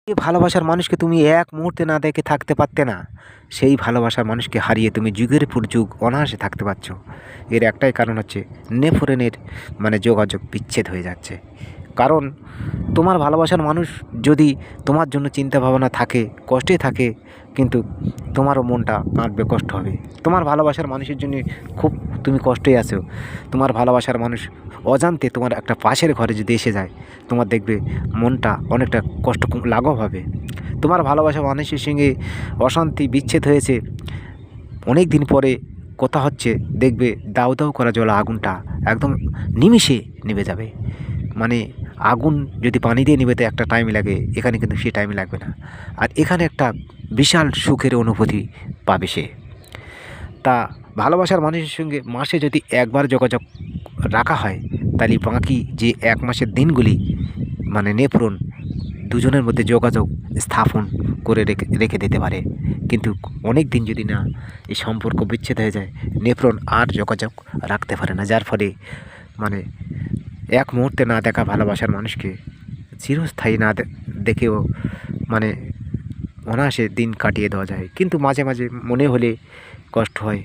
যে ভালোবাসার মানুষকে তুমি এক মুহূর্তে না দেখে থাকতে পারতে না, সেই ভালোবাসার মানুষকে হারিয়ে তুমি যুগের পর যুগ অনায়াসে থাকতে পারছো। এর একটাই কারণ হচ্ছে নেফরেনের যোগাযোগ বিচ্ছেদ হয়ে যাচ্ছে। কারণ তোমার ভালোবাসার মানুষ যদি তোমার জন্য চিন্তা ভাবনা থাকে, কষ্টে থাকে, কিন্তু তোমারও মনটা কাঁদবে, কষ্ট হবে। তোমার ভালোবাসার মানুষের জন্য খুব তুমি কষ্টে আছো, তোমার ভালোবাসার মানুষ অজান্তে তোমার একটা পাশের ঘরে যদি এসে যায়, তোমার দেখবে মনটা অনেকটা কষ্ট লাঘব হবে। তোমার ভালোবাসার মানুষের সঙ্গে অশান্তি বিচ্ছেদ হয়েছে, অনেক দিন পরে কথা হচ্ছে, দেখবে দাউ দাউ করা জ্বলা আগুনটা একদম নিমিষে নিভে যাবে। মানে আগুন যদি পানি দিয়ে নিভেতে একটা টাইম লাগে, এখানে কিন্তু সে টাইম লাগবে না। আর এখানে একটা বিশাল সুখের অনুভূতি পাবে সে। তা ভালোবাসার মানুষের সঙ্গে মাসে যদি একবার যোগাযোগ রাখা হয়, তাহলে বাকি যে ১ মাসের দিনগুলি নেফ্রন দুজনের মধ্যে যোগাযোগ স্থাপন করে রেখে রেখে দিতে পারে। কিন্তু অনেক দিন যদি না এই সম্পর্ক বিচ্ছেদ হয়ে যায়, নেফ্রন আর যোগাযোগ রাখতে পারে না। যার ফলে মানে এক মুহূর্তে না দেখা ভালোবাসার মানুষকে চিরস্থায়ী না দেখেও অনায়াসে দিন কাটিয়ে দেওয়া যায়। কিন্তু মাঝে মাঝে মনে হলে কষ্ট হয়।